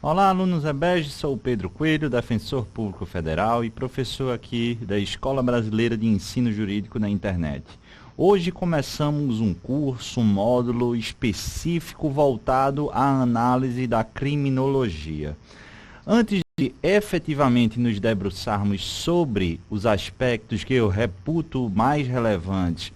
Olá, alunos EBED, sou o Pedro Coelho, defensor público federal e professor aqui da Escola Brasileira de Ensino Jurídico na internet. Hoje começamos um curso, um módulo específico voltado à análise da criminologia. Antes de efetivamente nos debruçarmos sobre os aspectos que eu reputo mais relevantes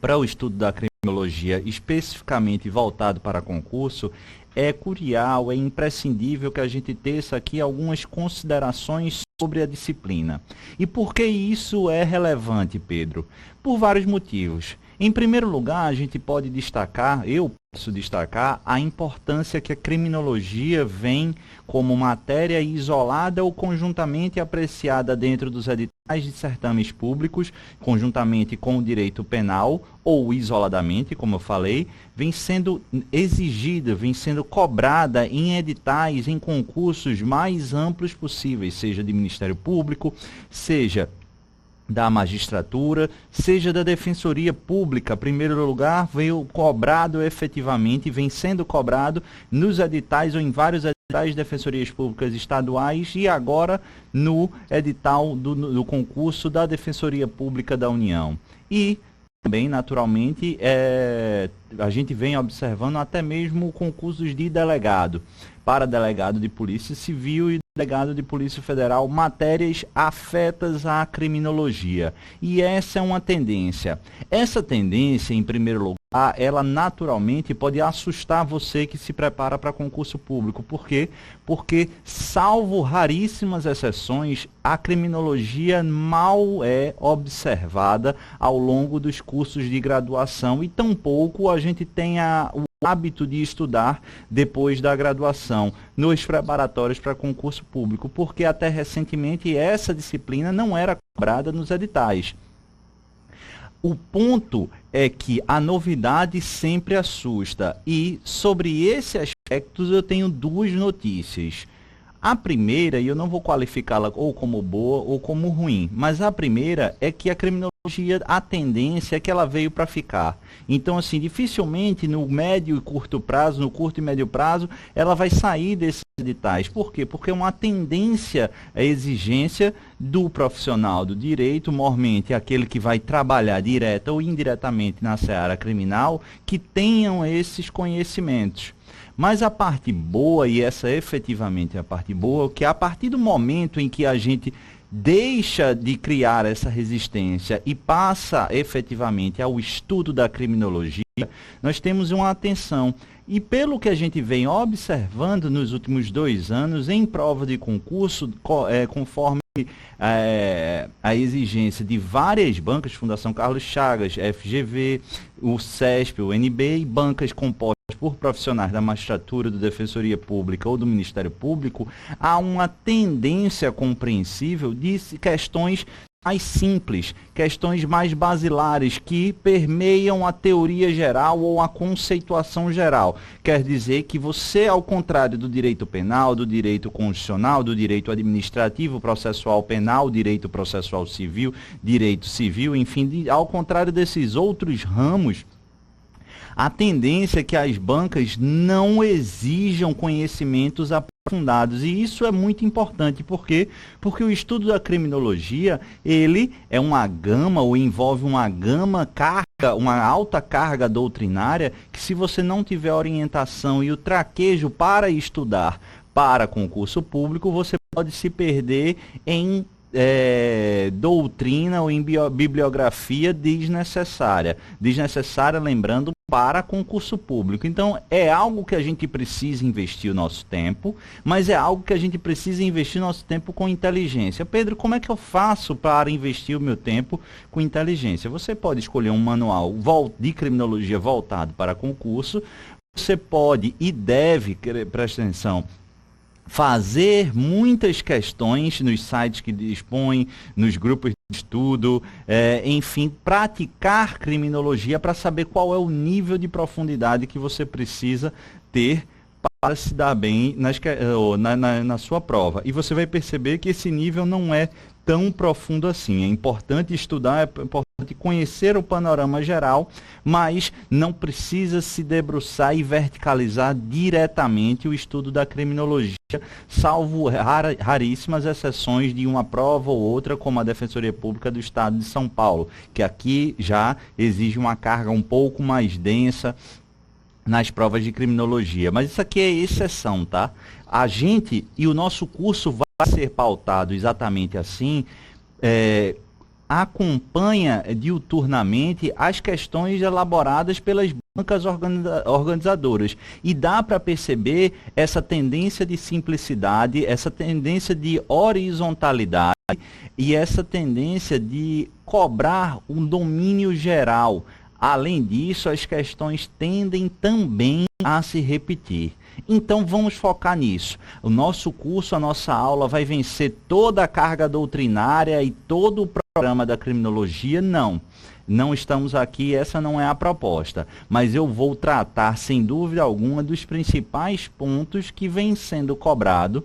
para o estudo da criminologia, especificamente voltado para concurso, é curial, é imprescindível que a gente teça aqui algumas considerações sobre a disciplina. E por que isso é relevante, Pedro? Por vários motivos. Em primeiro lugar, a gente pode destacar, eu posso destacar, a importância que a criminologia vem como matéria isolada ou conjuntamente apreciada dentro dos editais de certames públicos, conjuntamente com o direito penal, ou isoladamente, como eu falei, vem sendo exigida, vem sendo cobrada em editais, em concursos mais amplos possíveis, seja de Ministério Público, seja da magistratura, seja da defensoria pública. Em primeiro lugar, veio cobrado efetivamente, vem sendo cobrado nos editais ou em vários editais de defensorias públicas estaduais e agora no edital do concurso da Defensoria Pública da União. E também, naturalmente, a gente vem observando até mesmo concursos de delegado, para delegado de Polícia Civil e delegado de Polícia Federal, matérias afetas à criminologia. E essa é uma tendência. Essa tendência, em primeiro lugar, ela naturalmente pode assustar você que se prepara para concurso público. Por quê? Porque, salvo raríssimas exceções, a criminologia mal é observada ao longo dos cursos de graduação e tampouco a gente tem o hábito de estudar depois da graduação, nos preparatórios para concurso público, porque até recentemente essa disciplina não era cobrada nos editais. O ponto é que a novidade sempre assusta e sobre esse aspecto eu tenho duas notícias. A primeira, e eu não vou qualificá-la ou como boa ou como ruim, mas a primeira é que a criminologia, a tendência é que ela veio para ficar. Então, assim, dificilmente no médio e curto prazo, no curto e médio prazo, ela vai sair desses editais. Por quê? Porque é uma tendência, a exigência do profissional do direito, mormente aquele que vai trabalhar direta ou indiretamente na seara criminal, que tenham esses conhecimentos. Mas a parte boa, e essa efetivamente é a parte boa, que a partir do momento em que a gente deixa de criar essa resistência e passa efetivamente ao estudo da criminologia, nós temos uma atenção. E pelo que a gente vem observando nos últimos 2 anos, em prova de concurso, conforme a exigência de várias bancas, Fundação Carlos Chagas, FGV, o CESP, o NB, e bancas compostas por profissionais da magistratura, da Defensoria Pública ou do Ministério Público, há uma tendência compreensível de questões mais simples, questões mais basilares, que permeiam a teoria geral ou a conceituação geral. Quer dizer que você, ao contrário do direito penal, do direito constitucional, do direito administrativo, processual penal, direito processual civil, direito civil, enfim, ao contrário desses outros ramos, a tendência é que as bancas não exijam conhecimentos aprofundados. E isso é muito importante. Por quê? Porque o estudo da criminologia, ele é uma gama, ou envolve uma gama, uma alta carga doutrinária, que se você não tiver orientação e o traquejo para estudar para concurso público, você pode se perder em doutrina ou em bibliografia desnecessária. Desnecessária, lembrando, para concurso público. Então, é algo que a gente precisa investir o nosso tempo, mas é algo que a gente precisa investir o nosso tempo com inteligência. Pedro, como é que eu faço para investir o meu tempo com inteligência? Você pode escolher um manual de criminologia voltado para concurso, você pode e deve, presta atenção, fazer muitas questões nos sites que dispõem, nos grupos de estudo, enfim, praticar criminologia para saber qual é o nível de profundidade que você precisa ter para se dar bem na sua prova. E você vai perceber que esse nível não é tão profundo assim. É importante estudar, é importante importante conhecer o panorama geral, mas não precisa se debruçar e verticalizar diretamente o estudo da criminologia, salvo raríssimas exceções de uma prova ou outra, como a Defensoria Pública do Estado de São Paulo, que aqui já exige uma carga um pouco mais densa nas provas de criminologia. Mas isso aqui é exceção, tá? A gente e o nosso curso vai ser pautado exatamente assim, acompanha diuturnamente as questões elaboradas pelas bancas organizadoras. E dá para perceber essa tendência de simplicidade, essa tendência de horizontalidade e essa tendência de cobrar um domínio geral. Além disso, as questões tendem também a se repetir. Então vamos focar nisso. O nosso curso, a nossa aula vai vencer toda a carga doutrinária e todo o programa da criminologia? Não. Não estamos aqui, essa não é a proposta. Mas eu vou tratar, sem dúvida alguma, dos principais pontos que vêm sendo cobrados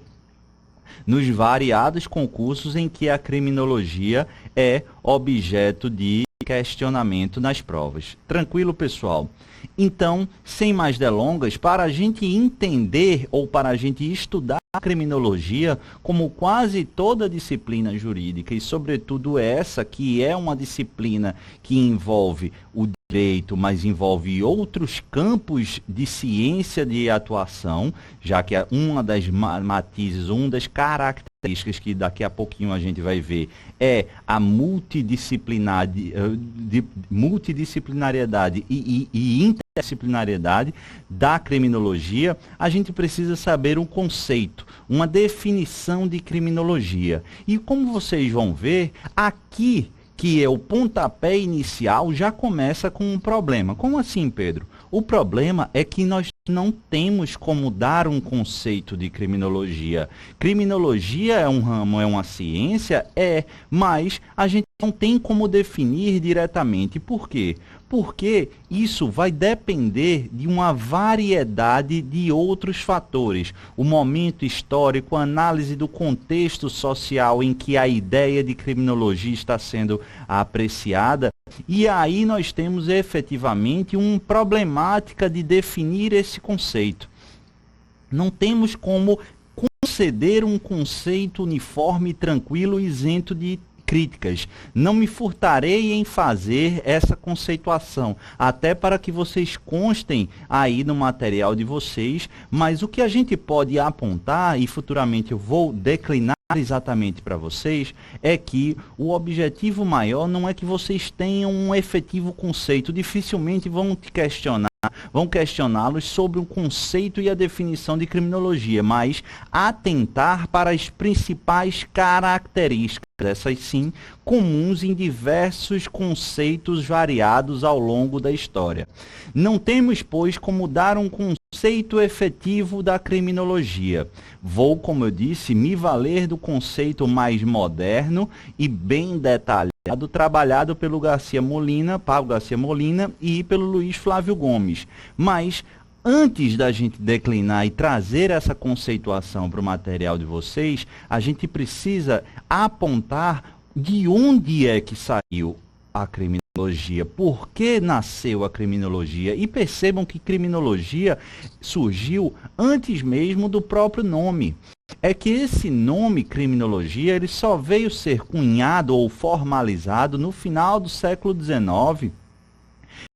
nos variados concursos em que a criminologia é objeto de questionamento nas provas. Tranquilo, pessoal? Então, sem mais delongas, para a gente entender ou para a gente estudar a criminologia, como quase toda disciplina jurídica, e sobretudo essa que é uma disciplina que envolve o direito, mas envolve outros campos de ciência de atuação, já que é uma das matizes, uma das características que daqui a pouquinho a gente vai ver é a multidisciplinariedade e interdisciplinariedade da criminologia. A gente precisa saber um conceito, uma definição de criminologia. E como vocês vão ver, aqui que é o pontapé inicial, já começa com um problema. Como assim, Pedro? O problema é que nós não temos como dar um conceito de criminologia. Criminologia é um ramo, é uma ciência? É, mas a gente não tem como definir diretamente. Por quê? Porque isso vai depender de uma variedade de outros fatores. O momento histórico, a análise do contexto social em que a ideia de criminologia está sendo apreciada. E aí nós temos efetivamente uma problemática de definir esse conceito. Não temos como conceder um conceito uniforme, tranquilo, isento de críticas. Não me furtarei em fazer essa conceituação, até para que vocês constem aí no material de vocês, mas o que a gente pode apontar, e futuramente eu vou declinar exatamente para vocês, é que o objetivo maior não é que vocês tenham um efetivo conceito. Dificilmente vão questioná-los sobre o conceito e a definição de criminologia, mas atentar para as principais características, essas sim, comuns em diversos conceitos variados ao longo da história. Não temos, pois, como dar um conceito efetivo da criminologia. Vou, como eu disse, me valer do conceito mais moderno e bem detalhado, trabalhado pelo Pablo Garcia Molina e pelo Luiz Flávio Gomes. Mas antes da gente declinar e trazer essa conceituação para o material de vocês, a gente precisa apontar de onde é que saiu a criminologia, por que nasceu a criminologia. E percebam que criminologia surgiu antes mesmo do próprio nome. É que esse nome criminologia ele só veio ser cunhado ou formalizado no final do século XIX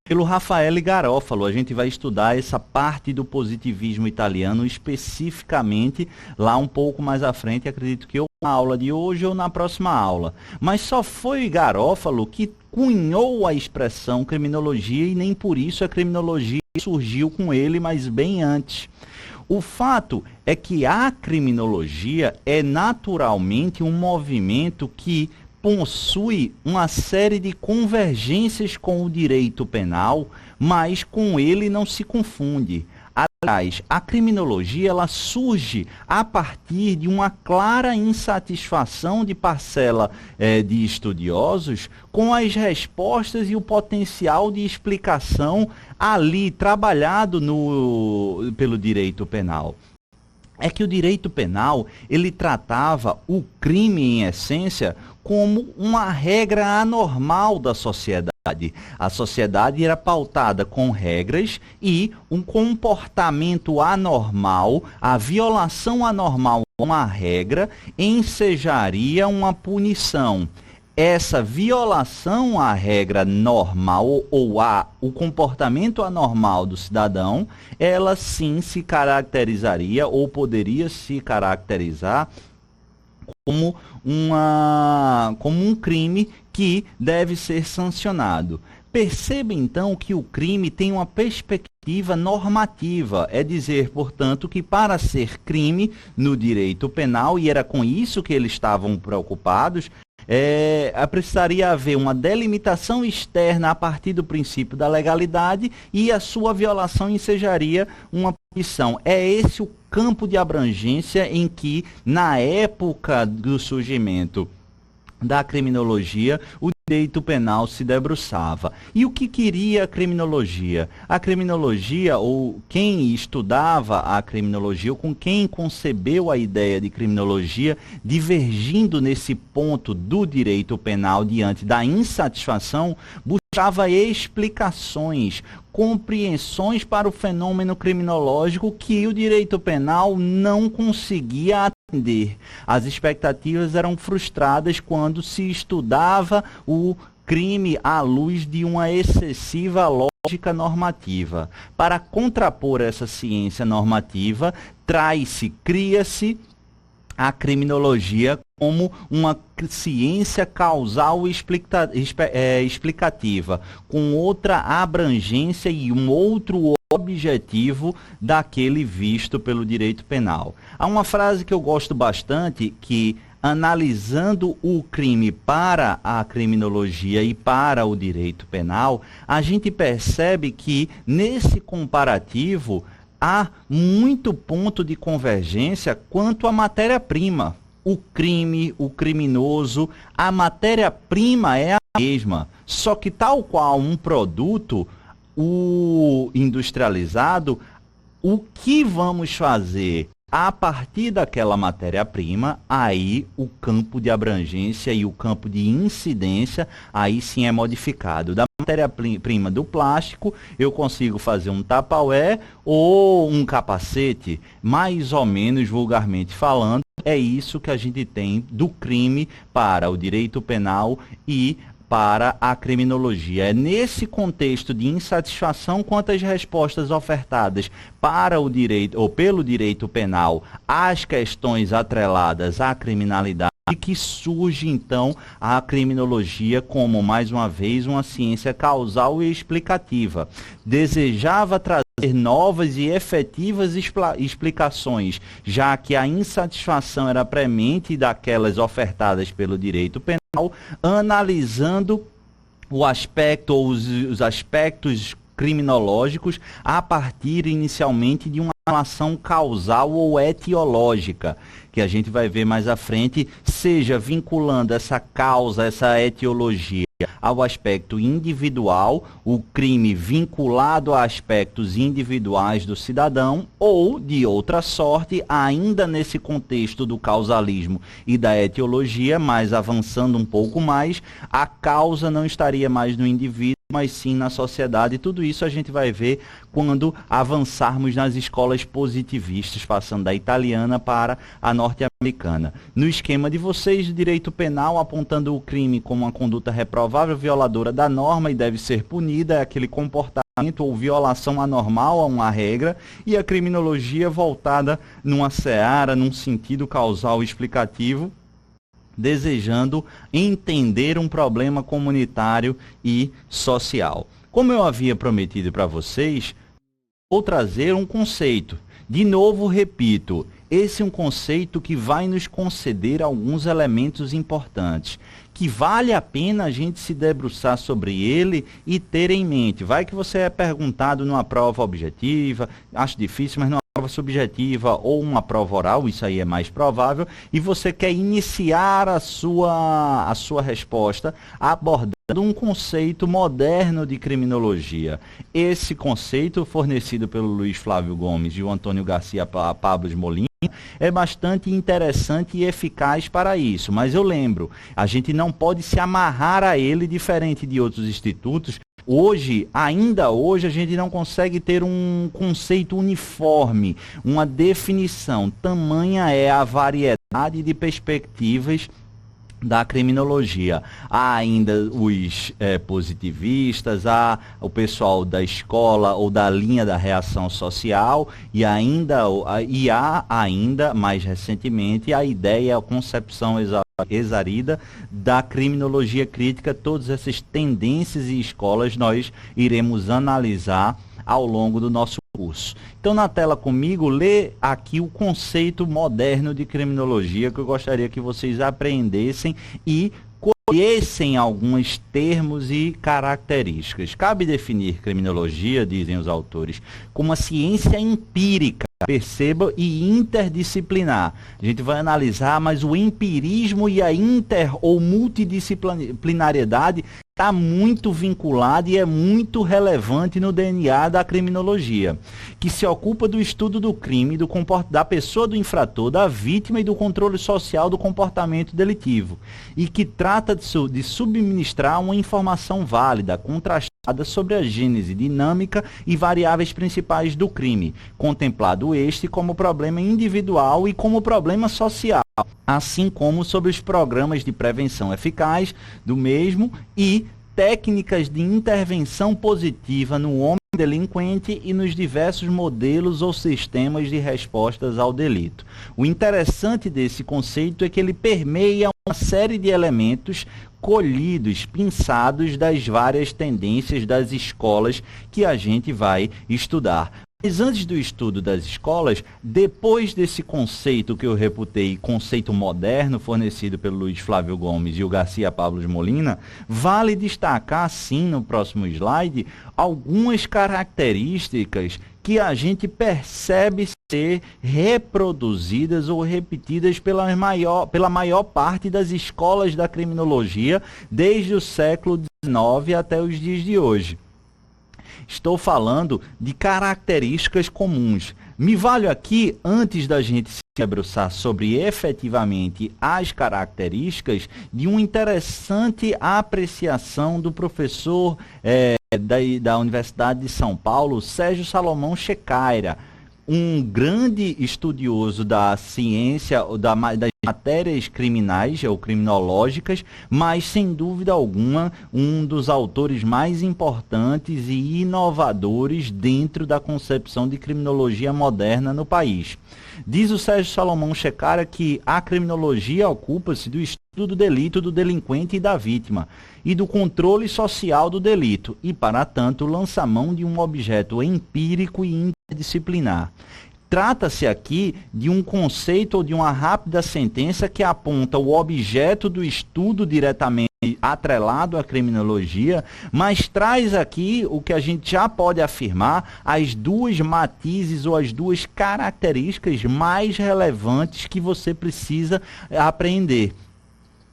pelo Raffaele Garofalo. A gente vai estudar essa parte do positivismo italiano especificamente lá um pouco mais à frente, acredito que ou na aula de hoje ou na próxima aula. Mas só foi Garofalo que cunhou a expressão criminologia e nem por isso a criminologia surgiu com ele, mas bem antes. O fato é que a criminologia é naturalmente um movimento que possui uma série de convergências com o direito penal, mas com ele não se confunde. Aliás, a criminologia ela surge a partir de uma clara insatisfação de parcela de estudiosos com as respostas e o potencial de explicação ali trabalhado pelo direito penal. É que o direito penal ele tratava o crime em essência como uma regra anormal da sociedade. A sociedade era pautada com regras e um comportamento anormal, a violação anormal de uma regra, ensejaria uma punição. Essa violação à regra normal ou o comportamento anormal do cidadão, ela sim se caracterizaria ou poderia se caracterizar como um crime que deve ser sancionado. Perceba então que o crime tem uma perspectiva normativa, é dizer, portanto, que para ser crime no direito penal, e era com isso que eles estavam preocupados, precisaria haver uma delimitação externa a partir do princípio da legalidade e a sua violação ensejaria uma punição. É esse o campo de abrangência em que, na época do surgimento da criminologia, o direito penal se debruçava. E o que queria a criminologia? A criminologia, ou quem estudava a criminologia, ou com quem concebeu a ideia de criminologia, divergindo nesse ponto do direito penal diante da insatisfação, buscava explicações, compreensões para o fenômeno criminológico que o direito penal não conseguia atender. As expectativas eram frustradas quando se estudava o crime à luz de uma excessiva lógica normativa. Para contrapor essa ciência normativa, cria-se a criminologia como uma ciência causal explicativa, com outra abrangência e um outro objetivo daquele visto pelo direito penal. Há uma frase que eu gosto bastante que, analisando o crime para a criminologia e para o direito penal, a gente percebe que nesse comparativo há muito ponto de convergência quanto à matéria-prima. O crime, o criminoso, a matéria-prima é a mesma, só que tal qual um produto, o industrializado, o que vamos fazer a partir daquela matéria-prima, aí o campo de abrangência e o campo de incidência, aí sim é modificado. Da matéria-prima do plástico, eu consigo fazer um Tupperware ou um capacete, mais ou menos vulgarmente falando, é isso que a gente tem do crime para o direito penal e para a criminologia. É nesse contexto de insatisfação quanto às respostas ofertadas para o direito ou pelo direito penal às questões atreladas à criminalidade que surge então a criminologia como, mais uma vez, uma ciência causal e explicativa. Desejava trazer novas e efetivas explicações, já que a insatisfação era premente daquelas ofertadas pelo direito penal, analisando o aspecto ou os aspectos criminológicos a partir inicialmente de uma relação causal ou etiológica, que a gente vai ver mais à frente, seja vinculando essa causa, essa etiologia ao aspecto individual, o crime vinculado a aspectos individuais do cidadão, ou, de outra sorte, ainda nesse contexto do causalismo e da etiologia, mas avançando um pouco mais, a causa não estaria mais no indivíduo, mas sim na sociedade. Tudo isso a gente vai ver quando avançarmos nas escolas positivistas, passando da italiana para a norte-americana. No esquema de vocês, de direito penal, apontando o crime como uma conduta reprovável, violadora da norma e deve ser punida, é aquele comportamento ou violação anormal a uma regra, e a criminologia voltada numa seara, num sentido causal explicativo, desejando entender um problema comunitário e social. Como eu havia prometido para vocês, vou trazer um conceito. De novo, repito, esse é um conceito que vai nos conceder alguns elementos importantes, que vale a pena a gente se debruçar sobre ele e ter em mente. Vai que você é perguntado numa prova objetiva, acho difícil, mas numa prova subjetiva ou uma prova oral, isso aí é mais provável, e você quer iniciar a sua resposta abordando de um conceito moderno de criminologia. Esse conceito, fornecido pelo Luiz Flávio Gomes e o Antônio Garcia Pablos Molina, é bastante interessante e eficaz para isso, mas eu lembro, a gente não pode se amarrar a ele diferente de outros institutos. Hoje, ainda hoje, a gente não consegue ter um conceito uniforme, uma definição. Tamanha é a variedade de perspectivas da criminologia. Há ainda os positivistas, há o pessoal da escola ou da linha da reação social e há ainda, mais recentemente, a ideia, a concepção exarida da criminologia crítica. Todas essas tendências e escolas nós iremos analisar ao longo do nosso curso. Então, na tela comigo, lê aqui o conceito moderno de criminologia, que eu gostaria que vocês aprendessem e conhecem alguns termos e características. Cabe definir criminologia, dizem os autores, como uma ciência empírica, perceba, e interdisciplinar. A gente vai analisar, mas o empirismo e a ou multidisciplinariedade está muito vinculado e é muito relevante no DNA da criminologia, que se ocupa do estudo do crime, da pessoa do infrator, da vítima e do controle social do comportamento delitivo, e que trata de subministrar uma informação válida, contrastada sobre a gênese, dinâmica e variáveis principais do crime, contemplado este como problema individual e como problema social, assim como sobre os programas de prevenção eficaz do mesmo e técnicas de intervenção positiva no homem delinquente e nos diversos modelos ou sistemas de respostas ao delito. O interessante desse conceito é que ele permeia uma série de elementos colhidos, pinçados das várias tendências das escolas que a gente vai estudar. Mas antes do estudo das escolas, depois desse conceito que eu reputei, conceito moderno, fornecido pelo Luiz Flávio Gomes e o Garcia Pablos Molina, vale destacar, sim, no próximo slide, algumas características que a gente percebe ser reproduzidas ou repetidas pela maior parte das escolas da criminologia desde o século XIX até os dias de hoje. Estou falando de características comuns. Me valho aqui, antes da gente se debruçar sobre efetivamente as características, de uma interessante apreciação do professor da Universidade de São Paulo, Sérgio Salomão Checaira, um grande estudioso da ciência, das matérias criminais ou criminológicas, mas sem dúvida alguma um dos autores mais importantes e inovadores dentro da concepção de criminologia moderna no país. Diz o Sérgio Salomão Checaira que a criminologia ocupa-se do estudo do delito, do delinquente e da vítima, e do controle social do delito, e, para tanto, lança mão de um objeto empírico e interdisciplinar. Trata-se aqui de um conceito ou de uma rápida sentença que aponta o objeto do estudo diretamente atrelado à criminologia, mas traz aqui o que a gente já pode afirmar, as duas matizes ou as duas características mais relevantes que você precisa aprender.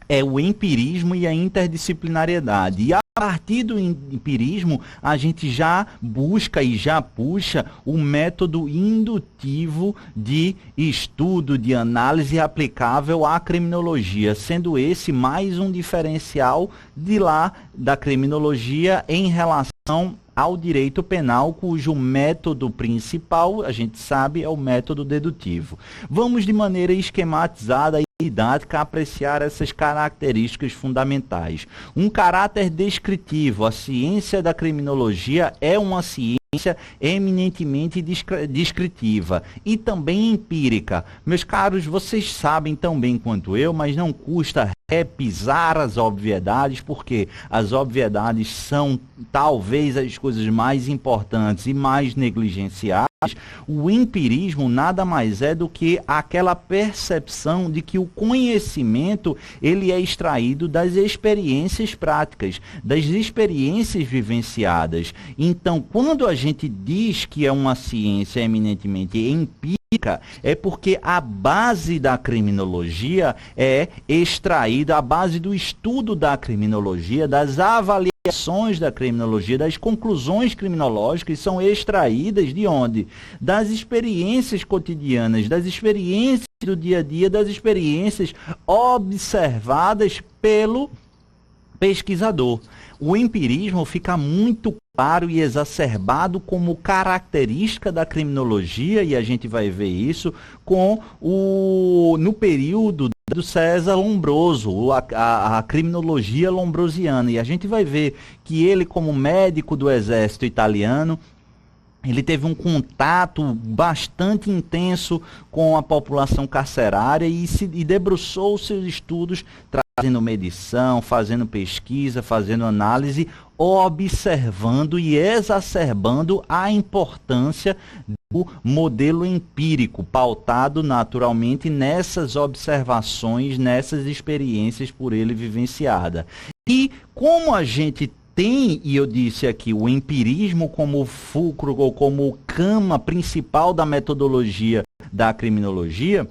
É o empirismo e a interdisciplinariedade. E a partir do empirismo, a gente já busca e já puxa o método indutivo de estudo, de análise aplicável à criminologia, sendo esse mais um diferencial de lá da criminologia em relação ao direito penal, cujo método principal, a gente sabe, é o método dedutivo. Vamos de maneira esquematizada e didática apreciar essas características fundamentais. Um caráter descritivo. A ciência da criminologia é uma ciência eminentemente descritiva e também empírica. Meus caros, vocês sabem tão bem quanto eu, mas não custa repisar as obviedades, porque as obviedades são talvez as coisas mais importantes e mais negligenciadas, O empirismo nada mais é do que aquela percepção de que o conhecimento ele é extraído das experiências práticas, das experiências vivenciadas. Então, quando a gente diz que é uma ciência eminentemente empírica, é porque a base da criminologia é extraída, a base do estudo da criminologia, das avaliações da criminologia, das conclusões criminológicas são extraídas de onde? Das experiências cotidianas, das experiências do dia a dia, das experiências observadas pelo pesquisador. O empirismo fica muito claro e exacerbado como característica da criminologia, e a gente vai ver isso no período do César Lombroso, a criminologia lombrosiana, e a gente vai ver que ele, como médico do exército italiano, ele teve um contato bastante intenso com a população carcerária e debruçou seus estudos fazendo medição, fazendo pesquisa, fazendo análise, observando e exacerbando a importância do modelo empírico, pautado naturalmente nessas observações, nessas experiências por ele vivenciada. E como a gente tem, e eu disse aqui, o empirismo como fulcro ou como cama principal da metodologia da criminologia,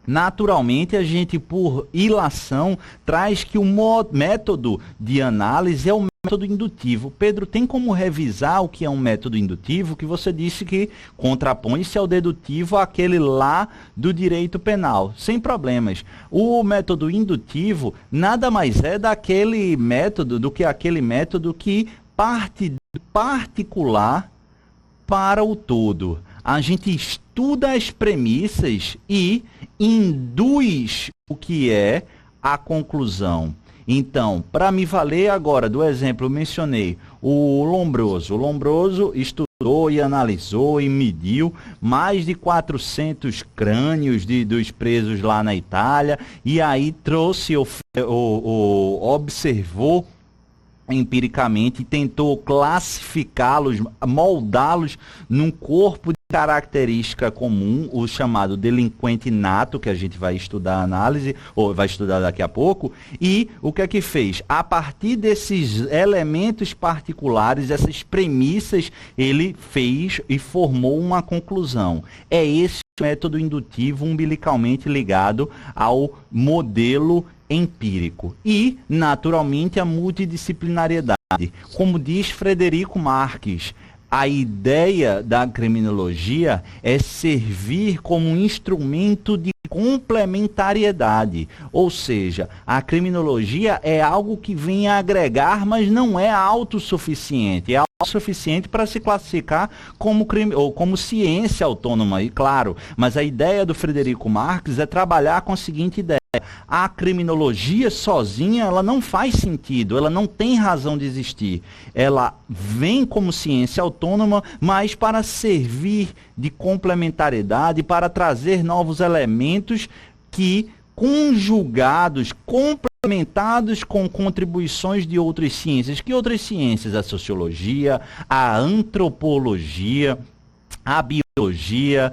naturalmente a gente, por ilação, traz que o método de análise é o método indutivo. Pedro, tem como revisar o que é um método indutivo, que você disse que contrapõe-se ao dedutivo aquele lá do direito penal, sem problemas. O método indutivo nada mais é daquele método, do que aquele método que parte do particular para o todo. A gente estuda as premissas e induz o que é a conclusão. Então, para me valer agora do exemplo, eu mencionei o Lombroso. O Lombroso estudou e analisou e mediu mais de 400 crânios dos presos lá na Itália, e aí trouxe, observou empiricamente e tentou classificá-los, moldá-los num corpo de característica comum, o chamado delinquente nato, que a gente vai estudar a análise, ou vai estudar daqui a pouco. E o que é que fez? A partir desses elementos particulares, essas premissas, ele fez e formou uma conclusão. É esse método indutivo umbilicalmente ligado ao modelo empírico e, naturalmente, a multidisciplinariedade. Como diz Frederico Marques, a ideia da criminologia é servir como um instrumento de complementariedade, ou seja, a criminologia é algo que vem a agregar, mas não é autossuficiente, é autossuficiente para se classificar como ou como ciência autônoma, e claro, mas a ideia do Frederico Marques é trabalhar com a seguinte ideia: a criminologia sozinha, ela não faz sentido, ela não tem razão de existir. Ela vem como ciência autônoma, mas para servir de complementariedade, para trazer novos elementos que, conjugados, complementados com contribuições de outras ciências. Que outras ciências? A sociologia, a antropologia, a biologia,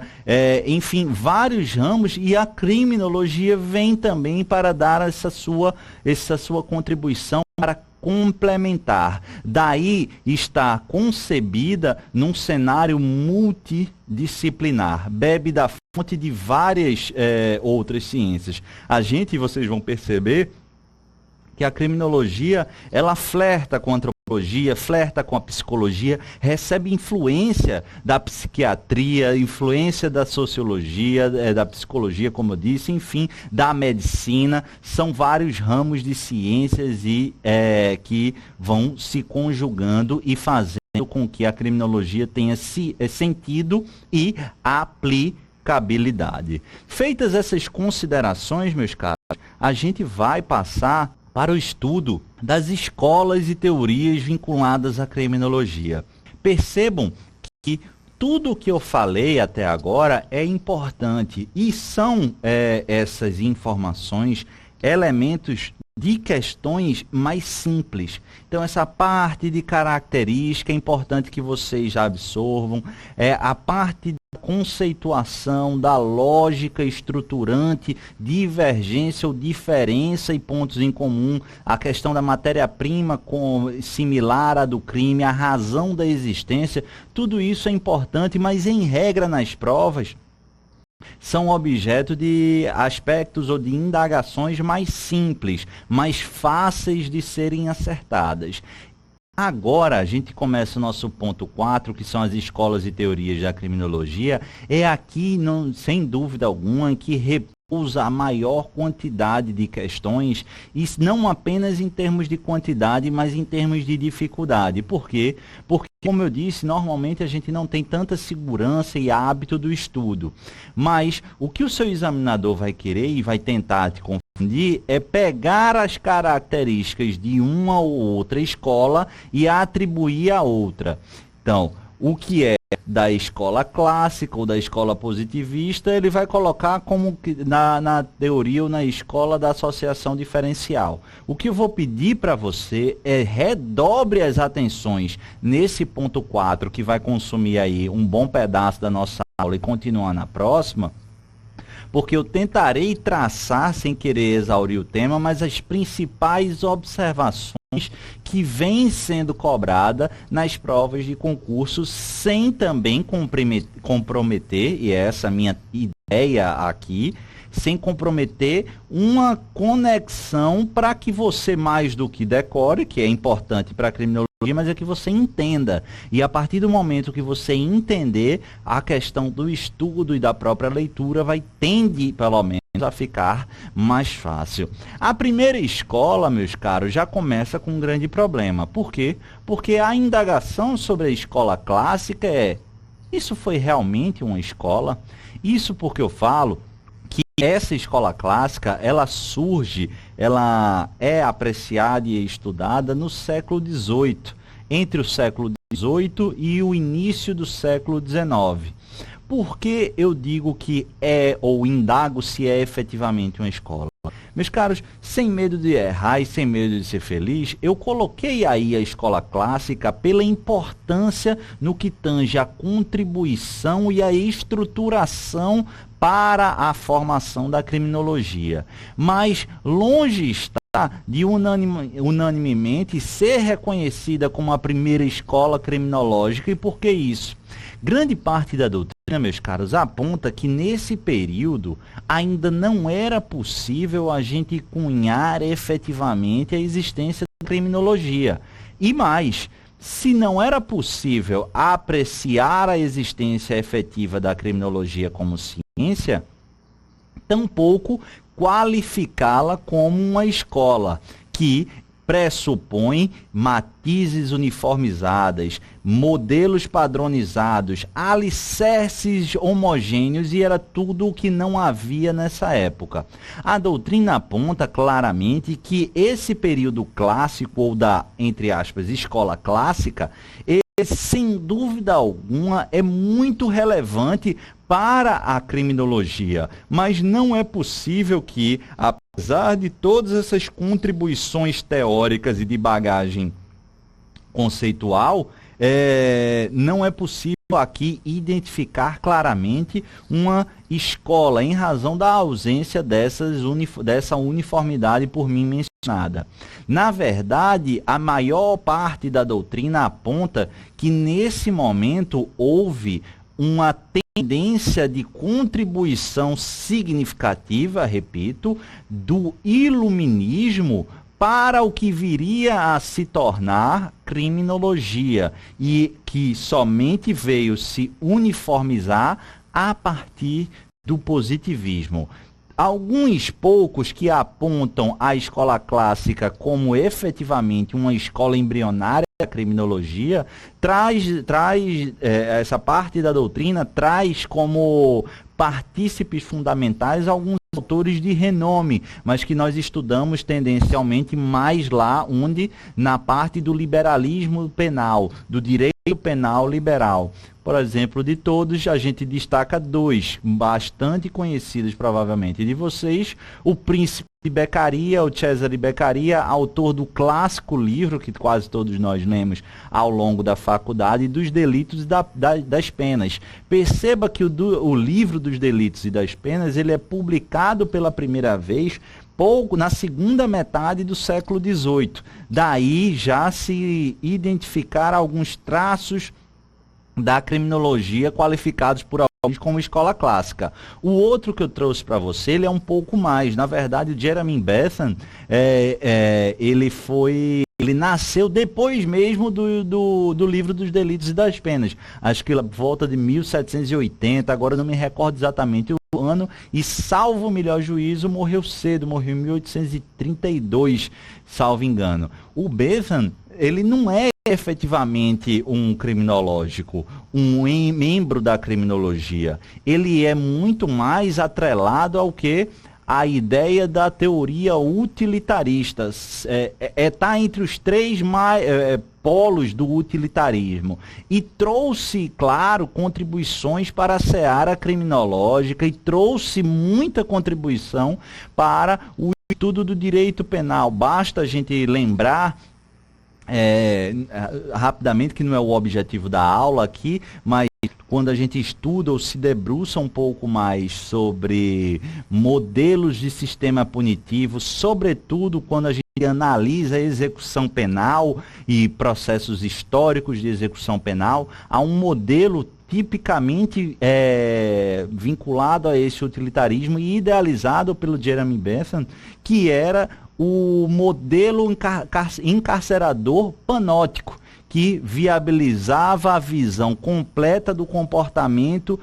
enfim, vários ramos, e a criminologia vem também para dar essa sua contribuição para complementar. Daí está concebida num cenário multidisciplinar, bebe da fonte de várias outras ciências. Vocês vão perceber que a criminologia, ela flerta com a antropologia, flerta com a psicologia, recebe influência da psiquiatria, influência da sociologia, da psicologia, como eu disse, enfim, da medicina. São vários ramos de ciências e que vão se conjugando e fazendo com que a criminologia tenha sentido e aplicabilidade. Feitas essas considerações, meus caros, a gente vai passar para o estudo das escolas e teorias vinculadas à criminologia. Percebam que tudo o que eu falei até agora é importante, e são essas informações elementos de questões mais simples. Então, essa parte de característica é importante que vocês já absorvam. A parte da conceituação, da lógica estruturante, divergência ou diferença e pontos em comum, a questão da matéria-prima similar à do crime, a razão da existência, tudo isso é importante, mas em regra nas provas, são objeto de aspectos ou de indagações mais simples, mais fáceis de serem acertadas. Agora a gente começa o nosso ponto 4, que são as escolas e teorias da criminologia. É aqui, não, sem dúvida alguma, que repousa a maior quantidade de questões, e não apenas em termos de quantidade, mas em termos de dificuldade. Por quê? Porque, como eu disse, normalmente a gente não tem tanta segurança e hábito do estudo. Mas o que o seu examinador vai querer e vai tentar te confundir é pegar as características de uma ou outra escola e atribuir a outra. Então, o que é da escola clássica ou da escola positivista, ele vai colocar como na teoria ou na escola da associação diferencial. O que eu vou pedir para você é redobre as atenções nesse ponto 4, que vai consumir aí um bom pedaço da nossa aula e continuar na próxima, porque eu tentarei traçar, sem querer exaurir o tema, mas as principais observações que vêm sendo cobrada nas provas de concurso, sem também comprometer, e essa é a minha ideia aqui, sem comprometer uma conexão para que você, mais do que decore, que é importante para a criminologia, mas é que você entenda. E a partir do momento que você entender, a questão do estudo e da própria leitura tende, pelo menos, a ficar mais fácil. A primeira escola, meus caros, já começa com um grande problema. Por quê? Porque a indagação sobre a escola clássica isso foi realmente uma escola? Isso porque eu falo que essa escola clássica, ela surge, ela é apreciada e estudada no século XVIII, entre o século XVIII e o início do século XIX. Por que eu digo que ou indago se é efetivamente uma escola? Meus caros, sem medo de errar e sem medo de ser feliz, eu coloquei aí a escola clássica pela importância no que tange a contribuição e a estruturação para a formação da criminologia. Mas longe está de unanimemente ser reconhecida como a primeira escola criminológica. E por que isso? Grande parte da doutrina, meus caros, aponta que nesse período ainda não era possível a gente cunhar efetivamente a existência da criminologia. E mais, se não era possível apreciar a existência efetiva da criminologia como ciência, tampouco qualificá-la como uma escola que pressupõe matizes uniformizadas, modelos padronizados, alicerces homogêneos, e era tudo o que não havia nessa época. A doutrina aponta claramente que esse período clássico, ou da, entre aspas, escola clássica, sem dúvida alguma, é muito relevante para a criminologia, mas não é possível que, apesar de todas essas contribuições teóricas e de bagagem conceitual, não é possível aqui identificar claramente uma escola, em razão da ausência dessa uniformidade por mim mencionada. Na verdade, a maior parte da doutrina aponta que nesse momento houve uma tendência de contribuição significativa, repito, do iluminismo para o que viria a se tornar criminologia, e que somente veio se uniformizar a partir do positivismo. Alguns poucos que apontam a escola clássica como efetivamente uma escola embrionária da criminologia, essa parte da doutrina traz como partícipes fundamentais, alguns autores de renome, mas que nós estudamos tendencialmente mais lá onde, na parte do liberalismo penal, do direito penal liberal. Por exemplo, de todos, a gente destaca dois, bastante conhecidos provavelmente de vocês, o Príncipe de Beccaria, o Cesare Beccaria, autor do clássico livro que quase todos nós lemos ao longo da faculdade, dos delitos e das penas. Perceba que o livro dos delitos e das penas, ele é publicado pela primeira vez pouco na segunda metade do século XVIII. Daí já se identificaram alguns traços da criminologia qualificados por alguns como escola clássica. O outro que eu trouxe para você, ele é um pouco mais. Na verdade, o Jeremy Bentham, ele nasceu depois mesmo do livro dos delitos e das penas. Acho que volta de 1780, agora não me recordo exatamente o ano, e salvo o melhor juízo, morreu cedo, morreu em 1832, salvo engano. O Bentham, ele não é efetivamente um criminológico, um membro da criminologia. Ele é muito mais atrelado ao que a ideia da teoria utilitarista. Tá entre os três polos do utilitarismo. E trouxe, claro, contribuições para a seara criminológica e trouxe muita contribuição para o estudo do direito penal. Basta a gente lembrar rapidamente, que não é o objetivo da aula aqui, mas quando a gente estuda ou se debruça um pouco mais sobre modelos de sistema punitivo, sobretudo quando a gente analisa a execução penal e processos históricos de execução penal, há um modelo tipicamente vinculado a esse utilitarismo e idealizado pelo Jeremy Bentham, que era o modelo encarcerador panóptico, que viabilizava a visão completa do comportamento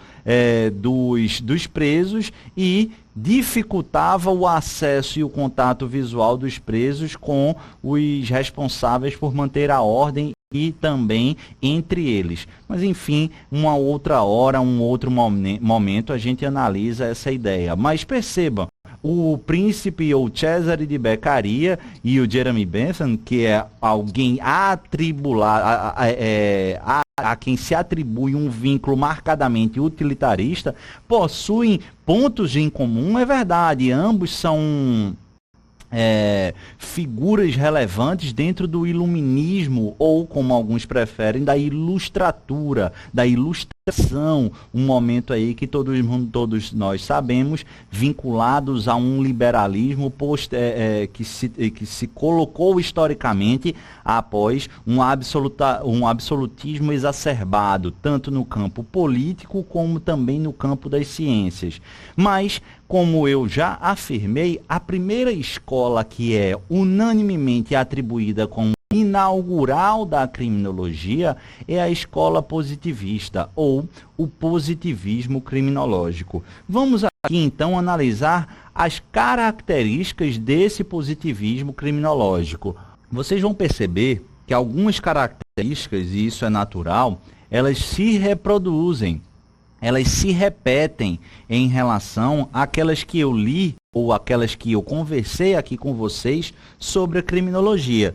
dos presos e dificultava o acesso e o contato visual dos presos com os responsáveis por manter a ordem e também entre eles. Mas enfim, uma outra hora, um outro momento, a gente analisa essa ideia. Mas percebam, o Príncipe ou Cesare de Beccaria e o Jeremy Bentham, que é alguém atribulado, a quem se atribui um vínculo marcadamente utilitarista, possuem pontos em comum, é verdade, ambos são figuras relevantes dentro do iluminismo, ou como alguns preferem, da ilustratura, da ilustração, um momento aí que todos nós sabemos, vinculados a um liberalismo que se colocou historicamente após um absolutismo exacerbado, tanto no campo político como também no campo das ciências. Mas, como eu já afirmei, a primeira escola que é unanimemente atribuída como inaugural da criminologia é a escola positivista, ou o positivismo criminológico. Vamos aqui então analisar as características desse positivismo criminológico. Vocês vão perceber que algumas características, e isso é natural, elas se reproduzem, elas se repetem em relação àquelas que eu li ou aquelas que eu conversei aqui com vocês sobre a criminologia.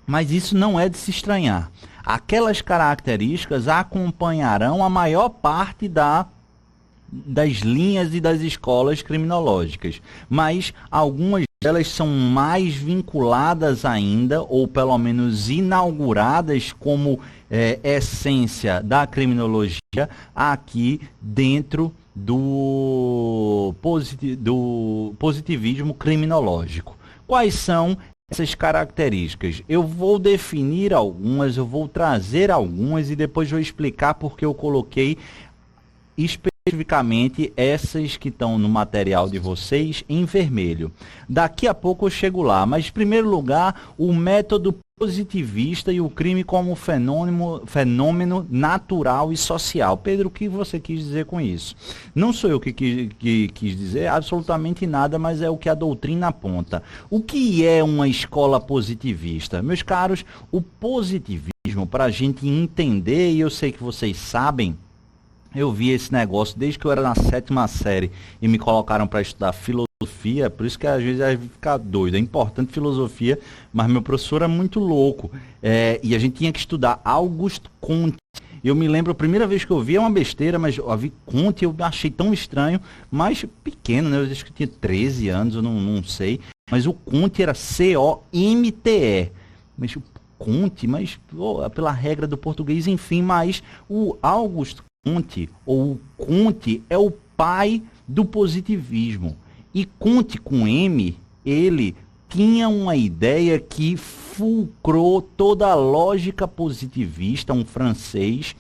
Mas isso não é de se estranhar. Aquelas características acompanharão a maior parte das linhas e das escolas criminológicas, mas algumas delas são mais vinculadas ainda, ou pelo menos inauguradas como essência da criminologia aqui dentro do positivismo criminológico. Quais são essas características? Eu vou definir algumas, eu vou trazer algumas e depois vou explicar porque eu coloquei especificamente essas que estão no material de vocês em vermelho. Daqui a pouco eu chego lá, mas em primeiro lugar, o método positivista e o crime como fenômeno natural e social. Pedro, o que você quis dizer com isso? Não sou eu que quis dizer absolutamente nada, mas é o que a doutrina aponta. O que é uma escola positivista? Meus caros, o positivismo, para a gente entender, e eu sei que vocês sabem, eu vi esse negócio desde que eu era na 7ª série e me colocaram para estudar filosofia, por isso que às vezes a gente fica doido. É importante filosofia, mas meu professor é muito louco. E a gente tinha que estudar Augusto Comte. Eu me lembro, a primeira vez que eu vi, é uma besteira, mas eu vi Comte, eu achei tão estranho, mas pequeno, né? Eu acho que eu tinha 13 anos, eu não sei. Mas o Comte era C-O-M-T-E. Mas o Comte, mas pela regra do português, enfim, mas o Augusto Comte, ou Comte, é o pai do positivismo. E Comte com M, ele tinha uma ideia que fulcrou toda a lógica positivista, um francês,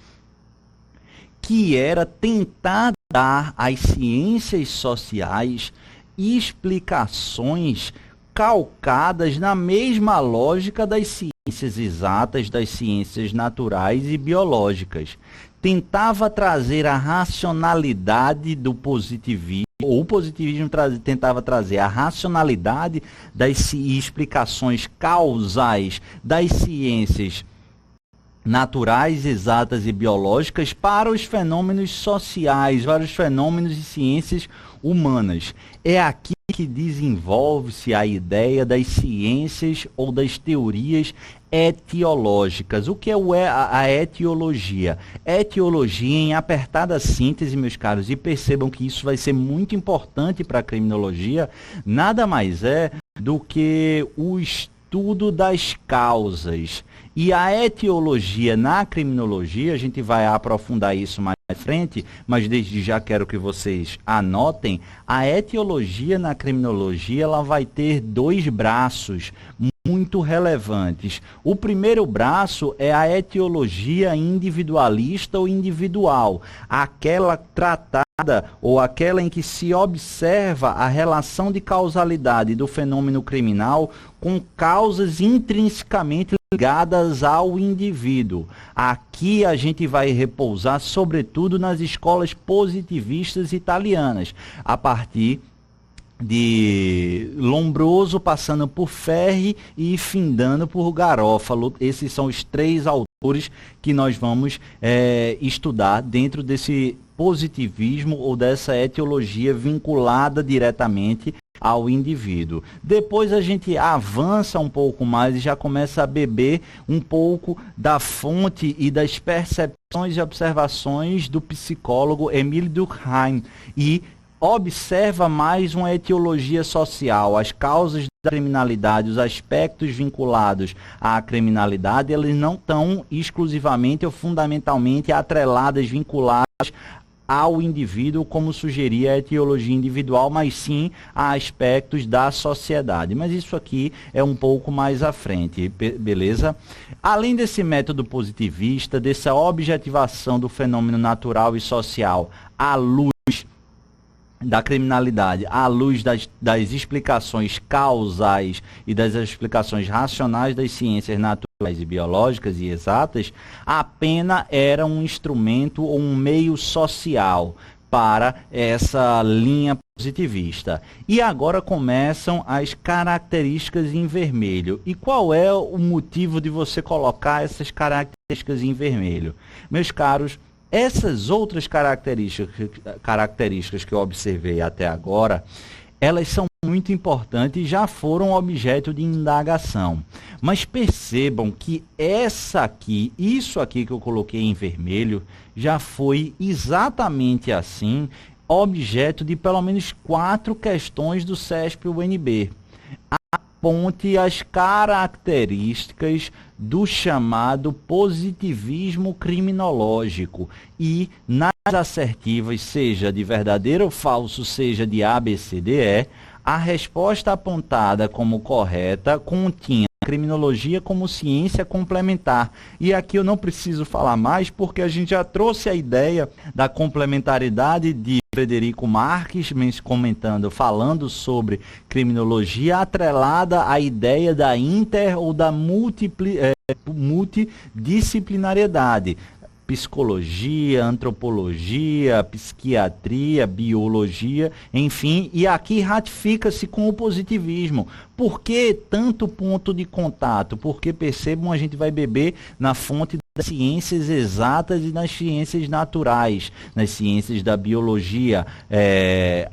que era tentar dar às ciências sociais explicações calcadas na mesma lógica das ciências exatas, das ciências naturais e biológicas. Tentava trazer a racionalidade do positivismo, ou o positivismo tentava trazer a racionalidade das explicações causais das ciências naturais, exatas e biológicas para os fenômenos sociais, para os fenômenos e ciências humanas. É aqui que desenvolve-se a ideia das ciências ou das teorias etiológicas. O que é a etiologia? Etiologia, em apertada síntese, meus caros, e percebam que isso vai ser muito importante para a criminologia, nada mais é do que o estudo das causas. E a etiologia na criminologia, a gente vai aprofundar isso mais à frente, mas desde já quero que vocês anotem, a etiologia na criminologia, ela vai ter 2 braços muito relevantes. O primeiro braço é a etiologia individualista ou individual, aquela tratada ou aquela em que se observa a relação de causalidade do fenômeno criminal com causas intrinsecamente ligadas ao indivíduo. Aqui a gente vai repousar sobretudo nas escolas positivistas italianas, a partir de Lombroso, passando por Ferri e findando por Garofalo. Esses são os 3 autores que nós vamos estudar dentro desse positivismo ou dessa etiologia vinculada diretamente ao indivíduo. Depois a gente avança um pouco mais e já começa a beber um pouco da fonte e das percepções e observações do psicólogo Emile Durkheim e observa mais uma etiologia social, as causas da criminalidade, os aspectos vinculados à criminalidade, eles não estão exclusivamente ou fundamentalmente atreladas, vinculadas ao indivíduo, como sugeria a etiologia individual, mas sim a aspectos da sociedade. Mas isso aqui é um pouco mais à frente, beleza? Além desse método positivista, dessa objetivação do fenômeno natural e social à luz da criminalidade, à luz das explicações causais e das explicações racionais das ciências naturais e biológicas e exatas, a pena era um instrumento ou um meio social para essa linha positivista. E agora começam as características em vermelho. E qual é o motivo de você colocar essas características em vermelho? Meus caros, essas outras características que eu observei até agora, elas são muito importantes e já foram objeto de indagação. Mas percebam que isso aqui que eu coloquei em vermelho, já foi exatamente assim, objeto de pelo menos 4 questões do CESP-UNB. Aponte as características do chamado positivismo criminológico e nas assertivas, seja de verdadeiro ou falso, seja de A, B, C, D, E, a resposta apontada como correta continha a criminologia como ciência complementar. E aqui eu não preciso falar mais porque a gente já trouxe a ideia da complementaridade de Frederico Marques falando sobre criminologia atrelada à ideia da ou da multidisciplinariedade. Psicologia, antropologia, psiquiatria, biologia, enfim, e aqui ratifica-se com o positivismo. Por que tanto ponto de contato? Porque percebam, a gente vai beber na fonte das ciências exatas e nas ciências naturais, nas ciências da biologia,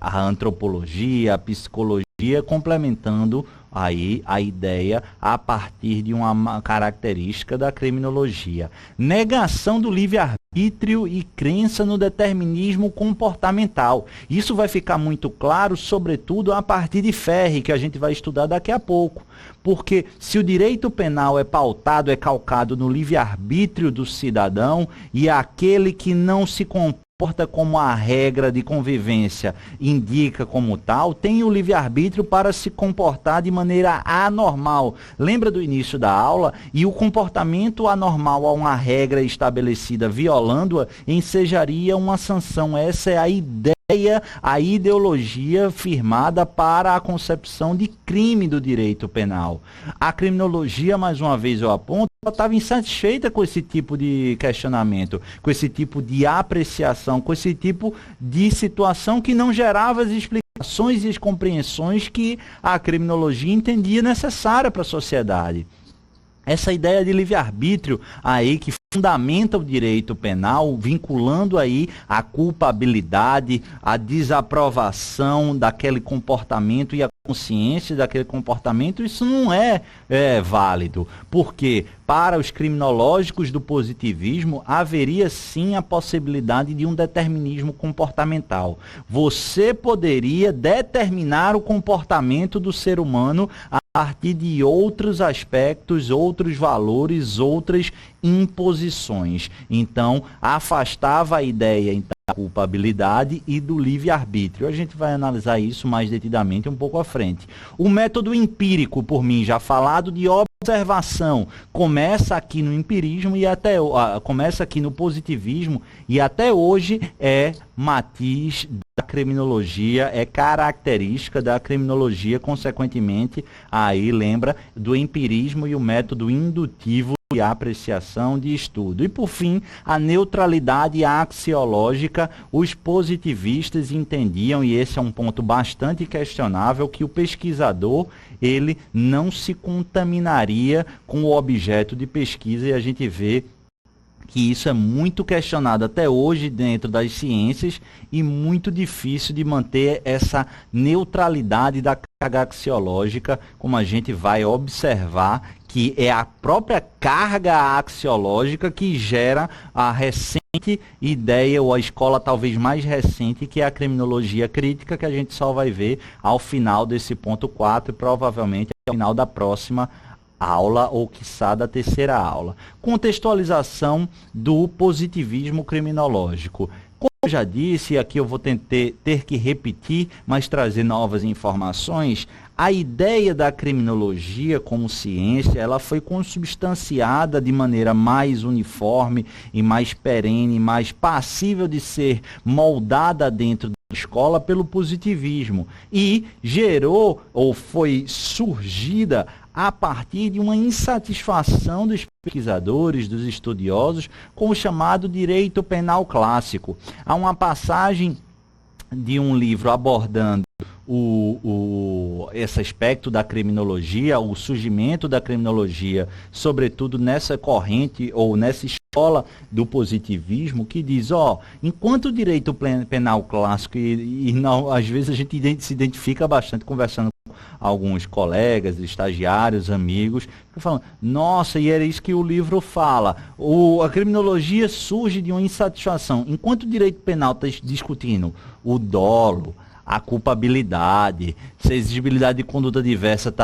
a antropologia, a psicologia, complementando aí a ideia a partir de uma característica da criminologia. Negação do livre-arbítrio e crença no determinismo comportamental. Isso vai ficar muito claro, sobretudo a partir de Ferri, que a gente vai estudar daqui a pouco. Porque se o direito penal é pautado, é calcado no livre-arbítrio do cidadão, e aquele que não se comporta como a regra de convivência indica como tal, tem o livre-arbítrio para se comportar de maneira anormal. Lembra do início da aula? E o comportamento anormal a uma regra estabelecida, violando-a, ensejaria uma sanção. Essa é a ideia, a ideologia firmada para a concepção de crime do direito penal. A criminologia, mais uma vez eu aponto, estava insatisfeita com esse tipo de questionamento, com esse tipo de apreciação, com esse tipo de situação que não gerava as explicações e as compreensões que a criminologia entendia necessária para a sociedade. Essa ideia de livre-arbítrio aí que fundamenta o direito penal, vinculando aí a culpabilidade, a desaprovação daquele comportamento e a consciência daquele comportamento, isso não é válido, porque para os criminológicos do positivismo haveria sim a possibilidade de um determinismo comportamental. Você poderia determinar o comportamento do ser humano a partir de outros aspectos, outros valores, outras imposições. Então, afastava a ideia da culpabilidade e do livre-arbítrio. A gente vai analisar isso mais detidamente um pouco à frente. O método empírico, por mim, já falado de observação, começa aqui no empirismo e começa aqui no positivismo e até hoje é matiz da criminologia, é característica da criminologia, consequentemente, aí lembra do empirismo e o método indutivo de apreciação de estudo. E, por fim, a neutralidade axiológica. Os positivistas entendiam, e esse é um ponto bastante questionável, que o pesquisador ele não se contaminaria com o objeto de pesquisa, e a gente vê que isso é muito questionado até hoje dentro das ciências e muito difícil de manter essa neutralidade da carga axiológica, como a gente vai observar que é a própria carga axiológica que gera a recente ideia, ou a escola talvez mais recente, que é a criminologia crítica, que a gente só vai ver ao final desse ponto 4 e provavelmente ao final da próxima aula, ou quiçá da terceira aula. Contextualização do positivismo criminológico. Como eu já disse, e aqui eu vou ter que repetir, mas trazer novas informações, a ideia da criminologia como ciência, ela foi consubstanciada de maneira mais uniforme e mais perene, mais passível de ser moldada dentro da escola pelo positivismo, e gerou, ou foi surgida a partir de uma insatisfação dos pesquisadores, dos estudiosos, com o chamado direito penal clássico. Há uma passagem de um livro abordando esse aspecto da criminologia, o surgimento da criminologia, sobretudo nessa corrente ou nessa escola do positivismo, que diz, enquanto o direito penal clássico, e não, às vezes a gente se identifica bastante conversando com alguns colegas, estagiários, amigos, que falam, nossa, e era isso que o livro fala, a criminologia surge de uma insatisfação, enquanto o direito penal está discutindo o dolo, a culpabilidade, se a exigibilidade de conduta diversa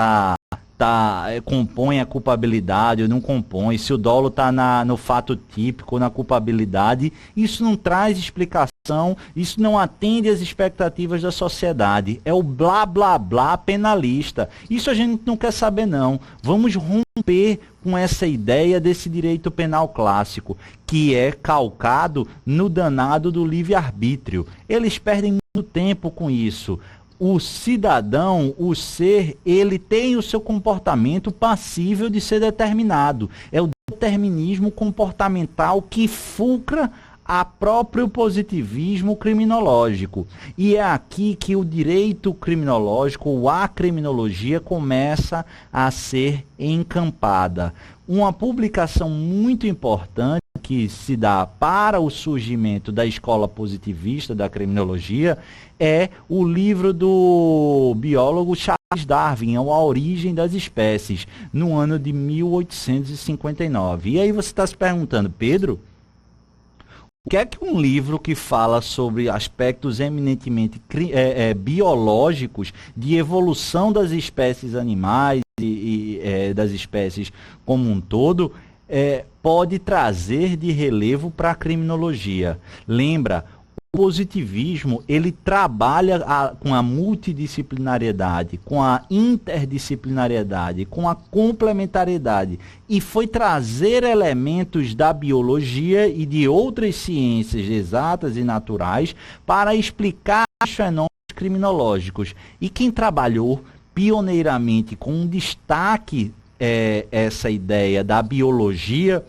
compõe a culpabilidade ou não compõe, se o dolo está no fato típico, na culpabilidade, isso não traz explicação, isso não atende às expectativas da sociedade. É o blá blá blá penalista. Isso a gente não quer saber, não. Vamos romper com essa ideia desse direito penal clássico, que é calcado no danado do livre-arbítrio. Eles perdem muito tempo com isso. O cidadão, o ser, ele tem o seu comportamento passível de ser determinado. É o determinismo comportamental que fulcra a próprio positivismo criminológico. E é aqui que o direito criminológico, ou a criminologia, começa a ser encampada. uma publicação muito importante que se dá para o surgimento da escola positivista da criminologia é o livro do biólogo Charles Darwin, A Origem das Espécies, no ano de 1859. E aí você está se perguntando, Pedro, o que é que um livro que fala sobre aspectos eminentemente biológicos de evolução das espécies animais e das espécies como um todo pode trazer de relevo para a criminologia? Lembra, o positivismo ele trabalha com a multidisciplinariedade, com a interdisciplinariedade, com a complementariedade e foi trazer elementos da biologia e de outras ciências exatas e naturais para explicar os fenômenos criminológicos. E quem trabalhou pioneiramente com um destaque essa ideia da biologia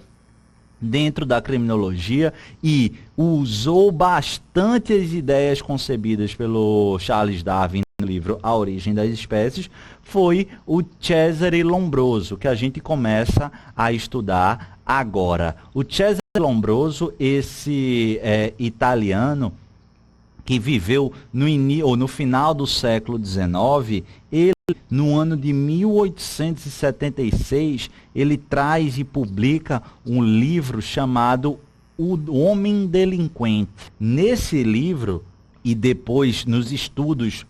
dentro da criminologia e usou bastante as ideias concebidas pelo Charles Darwin no livro A Origem das Espécies, foi o Cesare Lombroso, que a gente começa a estudar agora. O Cesare Lombroso, esse italiano que viveu no final do século XIX, no ano de 1876, ele traz e publica um livro chamado O Homem Delinquente. Nesse livro, e depois nos estudos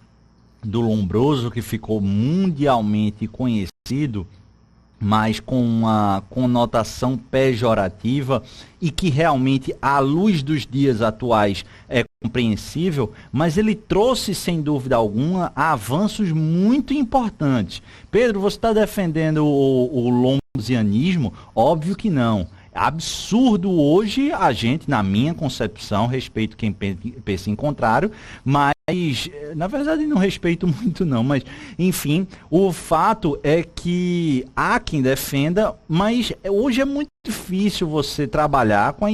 do Lombroso, que ficou mundialmente conhecido, mas com uma conotação pejorativa e que realmente, à luz dos dias atuais, é compreensível, mas ele trouxe, sem dúvida alguma, avanços muito importantes. Pedro, você está defendendo o lombrosianismo? Óbvio que não. É absurdo hoje a gente, na minha concepção, respeito quem pensa em contrário, mas, na verdade, não respeito muito não, mas, enfim, o fato é que há quem defenda, mas hoje é muito difícil você trabalhar com a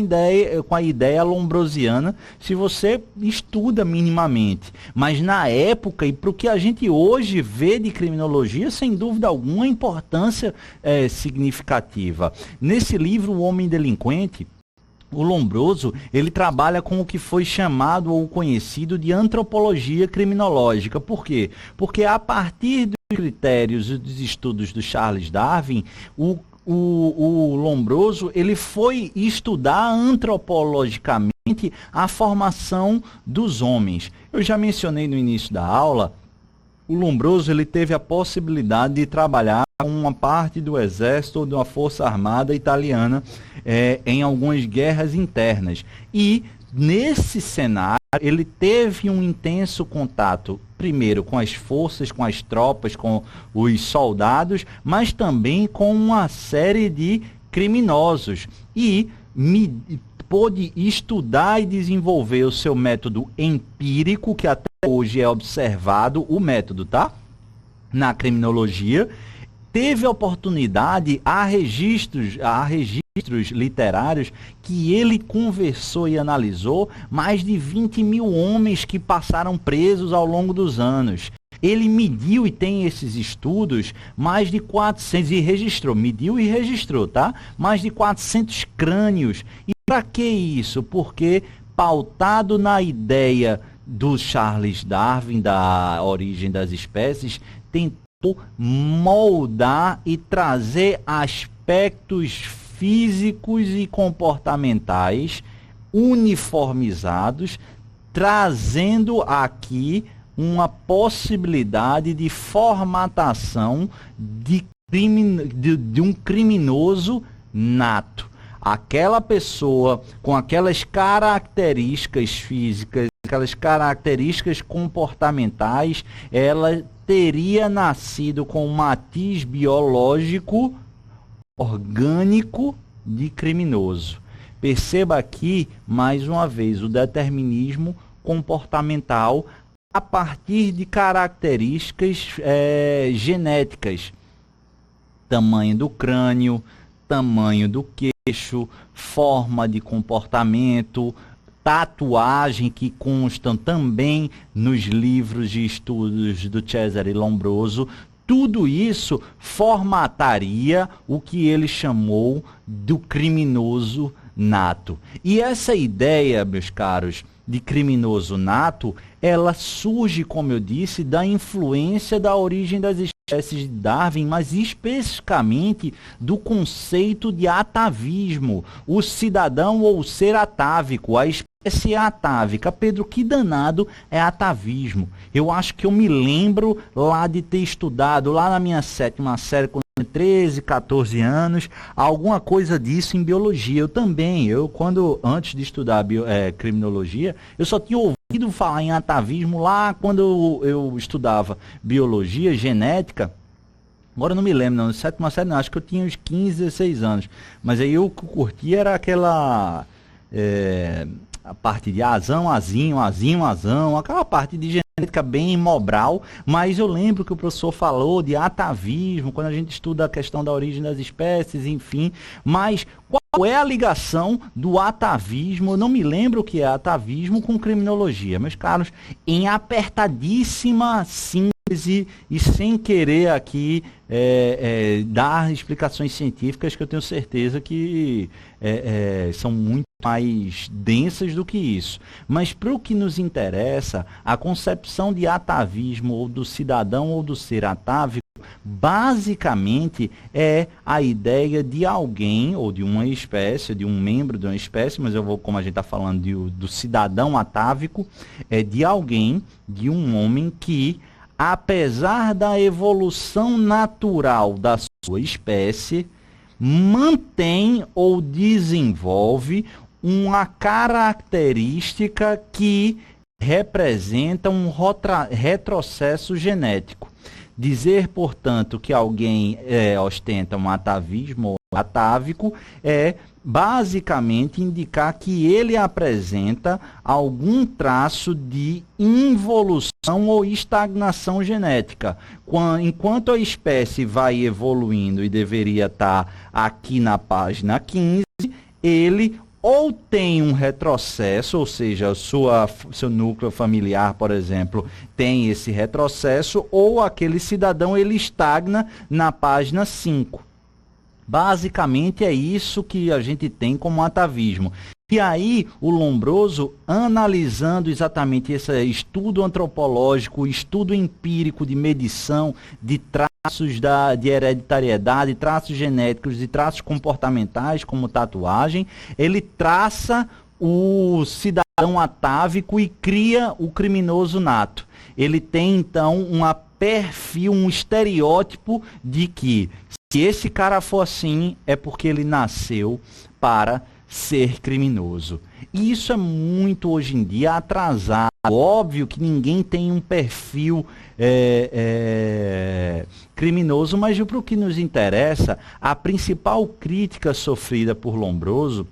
ideia lombrosiana se você estuda minimamente. Mas na época, e para o que a gente hoje vê de criminologia, sem dúvida alguma, importância significativa. Nesse livro, O Homem Delinquente, o Lombroso, ele trabalha com o que foi chamado ou conhecido de antropologia criminológica. Por quê? Porque a partir dos critérios e dos estudos do Charles Darwin, o Lombroso ele foi estudar antropologicamente a formação dos homens. Eu já mencionei no início da aula, o Lombroso ele teve a possibilidade de trabalhar com uma parte do exército ou da força armada italiana em algumas guerras internas. E nesse cenário ele teve um intenso contato, primeiro com as forças, com as tropas, com os soldados, mas também com uma série de criminosos. E pôde estudar e desenvolver o seu método empírico, que até hoje é observado, o método, tá? Na criminologia. Teve a oportunidade, há registros literários que ele conversou e analisou mais de 20 mil homens que passaram presos ao longo dos anos. Ele mediu e tem esses estudos, mais de 400, e registrou, mediu e registrou, tá? Mais de 400 crânios. E para que isso? Porque pautado na ideia do Charles Darwin, da origem das espécies, tentou moldar e trazer aspectos físicos e comportamentais uniformizados, trazendo aqui uma possibilidade de formatação de um criminoso nato. Aquela pessoa com aquelas características físicas, aquelas características comportamentais, ela teria nascido com um matiz biológico orgânico de criminoso. Perceba aqui, mais uma vez, o determinismo comportamental a partir de características genéticas. Tamanho do crânio, tamanho do queixo, forma de comportamento, tatuagem que constam também nos livros de estudos do Cesare Lombroso. tudo isso formataria o que ele chamou do criminoso nato. E essa ideia, meus caros, de criminoso nato, ela surge, como eu disse, da influência da origem das espécies de Darwin, mas especificamente do conceito de atavismo, o cidadão ou ser atávico, a espécie atávica. Pedro, que danado é atavismo? Eu acho que eu me lembro lá de ter estudado, lá na minha sétima série, quando eu tinha 13, 14 anos, alguma coisa disso em biologia. Antes de estudar criminologia, eu só tinha ouvido falar em atavismo lá quando eu estudava biologia, genética. Agora eu não me lembro, não, sétima série não, acho que eu tinha uns 15, 16 anos. Mas aí eu curtia era aquela... a parte de azão, azinho, azinho, azão, aquela parte de genética bem mobral, mas eu lembro que o professor falou de atavismo, quando a gente estuda a questão da origem das espécies, enfim, mas qual é a ligação do atavismo? Eu não me lembro o que é atavismo com criminologia, meus caros, em apertadíssima síntese e sem querer aqui dar explicações científicas que eu tenho certeza que são muito mais densas do que isso. Mas para o que nos interessa, a concepção de atavismo ou do cidadão ou do ser atávico, basicamente é a ideia de alguém ou de uma espécie, de um membro de uma espécie, mas como a gente está falando do cidadão atávico, é de alguém, de um homem que, apesar da evolução natural da sua espécie, mantém ou desenvolve uma característica que representa um retrocesso genético. Dizer, portanto, que alguém ostenta um atavismo ou atávico é basicamente indicar que ele apresenta algum traço de involução ou estagnação genética. Enquanto a espécie vai evoluindo e deveria estar aqui na página 15, ele ou tem um retrocesso, ou seja, seu núcleo familiar, por exemplo, tem esse retrocesso, ou aquele cidadão ele estagna na página 5. Basicamente é isso que a gente tem como atavismo. E aí o Lombroso, analisando exatamente esse estudo antropológico, estudo empírico de medição de traços de hereditariedade, traços genéticos e traços comportamentais, como tatuagem, ele traça o cidadão atávico e cria o criminoso nato. Ele tem, então, um estereótipo de que se esse cara for assim, é porque ele nasceu para ser criminoso. E isso é muito, hoje em dia, atrasado. Óbvio que ninguém tem um perfil criminoso, mas para o que nos interessa, a principal crítica sofrida por Lombroso,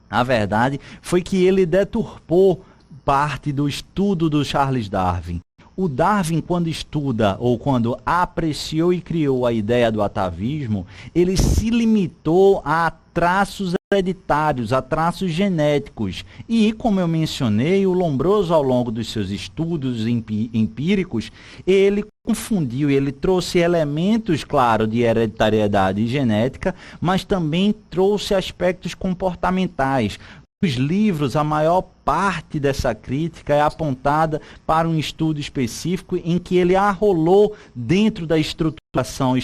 a verdade, foi que ele deturpou parte do estudo do Charles Darwin. O Darwin, quando estuda ou quando apreciou e criou a ideia do atavismo, ele se limitou a traços hereditários, a traços genéticos. E, como eu mencionei, o Lombroso, ao longo dos seus estudos empíricos, ele confundiu, ele trouxe elementos, claro, de hereditariedade e genética, mas também trouxe aspectos comportamentais. Os livros, a maior parte dessa crítica é apontada para um estudo específico em que ele arrolou dentro da estruturação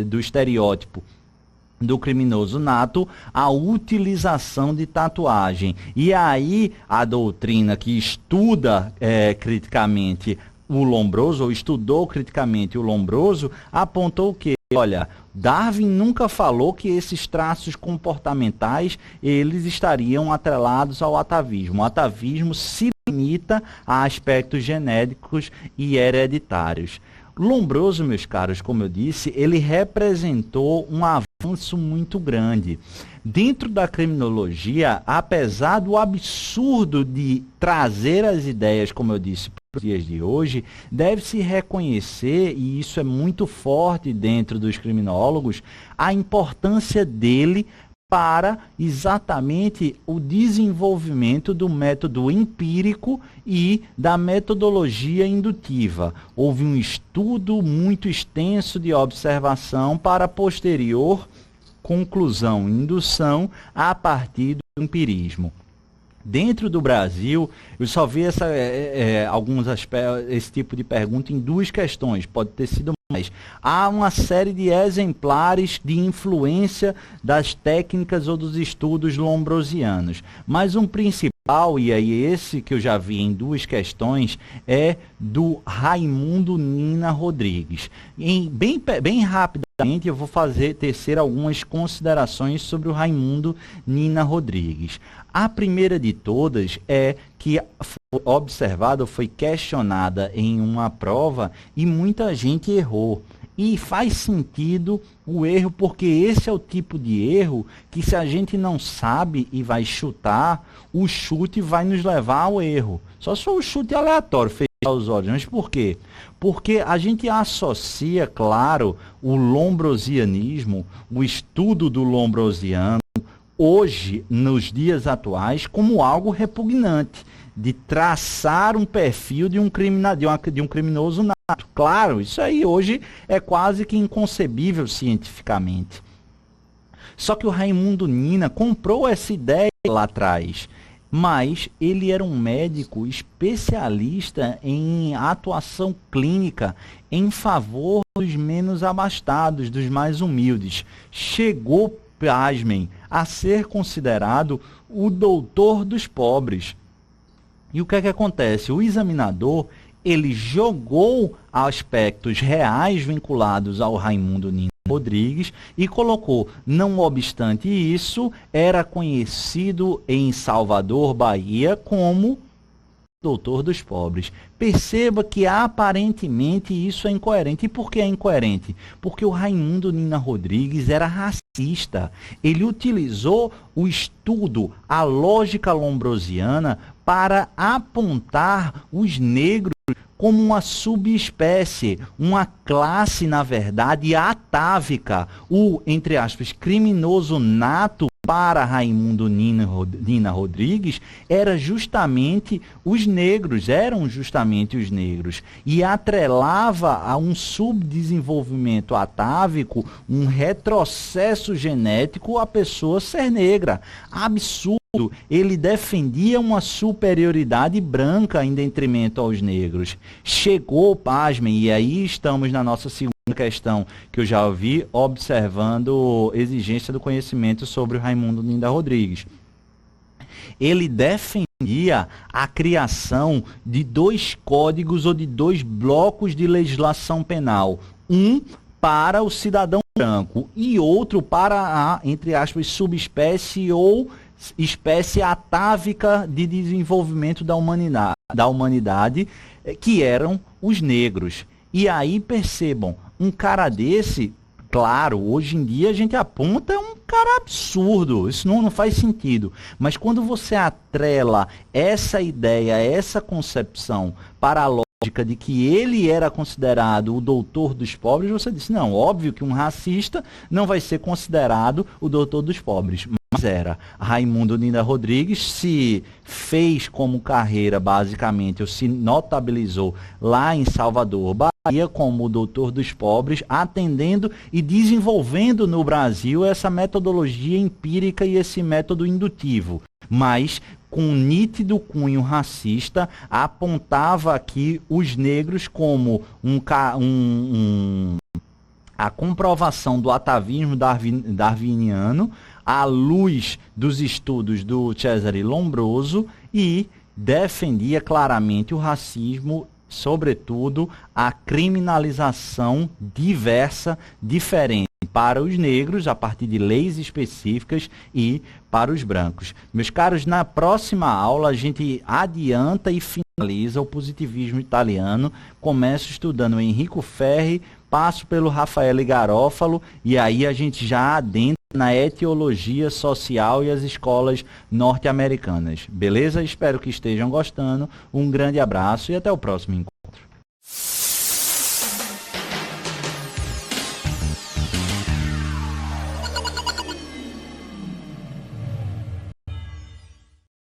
do estereótipo do criminoso nato a utilização de tatuagem. E aí a doutrina que estuda criticamente o Lombroso, ou estudou criticamente o Lombroso, apontou que, olha, Darwin nunca falou que esses traços comportamentais eles estariam atrelados ao atavismo. O atavismo se limita a aspectos genéticos e hereditários. Lombroso, meus caros, como eu disse, ele representou um avanço muito grande. Dentro da criminologia, apesar do absurdo de trazer as ideias, como eu disse, para os dias de hoje, deve-se reconhecer, e isso é muito forte dentro dos criminólogos, a importância dele para exatamente o desenvolvimento do método empírico e da metodologia indutiva. Houve um estudo muito extenso de observação para posterior conclusão, indução a partir do empirismo. Dentro do Brasil, eu só vi esse tipo de pergunta em duas questões, pode ter sido mais. Há uma série de exemplares de influência das técnicas ou dos estudos lombrosianos, mas um principal, e aí esse que eu já vi em duas questões, é do Raimundo Nina Rodrigues. Bem rapidamente eu vou tecer algumas considerações sobre o Raimundo Nina Rodrigues. A primeira de todas é que foi observada, foi questionada em uma prova e muita gente errou. E faz sentido o erro, porque esse é o tipo de erro que, se a gente não sabe e vai chutar, o chute vai nos levar ao erro. Só se for um chute aleatório, fechar os olhos. Mas por quê? Porque a gente associa, claro, o lombrosianismo, o estudo do lombrosiano, hoje, nos dias atuais, como algo repugnante, de traçar um perfil de um criminoso nato. Claro, isso aí hoje é quase que inconcebível cientificamente. Só que o Raimundo Nina comprou essa ideia lá atrás, mas ele era um médico especialista em atuação clínica em favor dos menos abastados, dos mais humildes. Chegou, pasmem, a ser considerado o doutor dos pobres. E o que é que acontece? O examinador, ele jogou aspectos reais vinculados ao Raimundo Nina Rodrigues e colocou, não obstante isso, era conhecido em Salvador, Bahia, como doutor dos pobres. Perceba que aparentemente isso é incoerente. E por que é incoerente? Porque o Raimundo Nina Rodrigues era racista. Ele utilizou o estudo, a lógica lombrosiana, para apontar os negros como uma subespécie, uma classe, na verdade, atávica. O, entre aspas, criminoso nato para Raimundo Nina Rodrigues eram justamente os negros. E atrelava a um subdesenvolvimento atávico, um retrocesso genético à pessoa ser negra. Absurdo. Ele defendia uma superioridade branca em detrimento aos negros. Chegou, pasmem, e aí estamos na nossa segunda questão que eu já ouvi, observando exigência do conhecimento sobre o Raimundo Nina Rodrigues. Ele defendia a criação de dois códigos ou de dois blocos de legislação penal. Um para o cidadão branco e outro para a, entre aspas, subespécie ou espécie atávica de desenvolvimento da humanidade, que eram os negros. E aí percebam, um cara desse, claro, hoje em dia a gente aponta, é um cara absurdo, isso não faz sentido. Mas quando você atrela essa ideia, essa concepção para a lógica de que ele era considerado o doutor dos pobres, você disse, não, óbvio que um racista não vai ser considerado o doutor dos pobres. Mas era. Raimundo Nina Rodrigues se fez como carreira, basicamente, ou se notabilizou lá em Salvador, Bahia, como o doutor dos pobres, atendendo e desenvolvendo no Brasil essa metodologia empírica e esse método indutivo. Mas com um nítido cunho racista, apontava aqui os negros como a comprovação do atavismo darwiniano à luz dos estudos do Cesare Lombroso e defendia claramente o racismo, sobretudo a criminalização diversa, diferente para os negros, a partir de leis específicas, e para os brancos. Meus caros, na próxima aula a gente adianta e finaliza o positivismo italiano. Começo estudando o Enrico Ferri, passo pelo Raffaele Garofalo e aí a gente já adentra na etiologia social e as escolas norte-americanas. Beleza? Espero que estejam gostando. Um grande abraço e até o próximo encontro.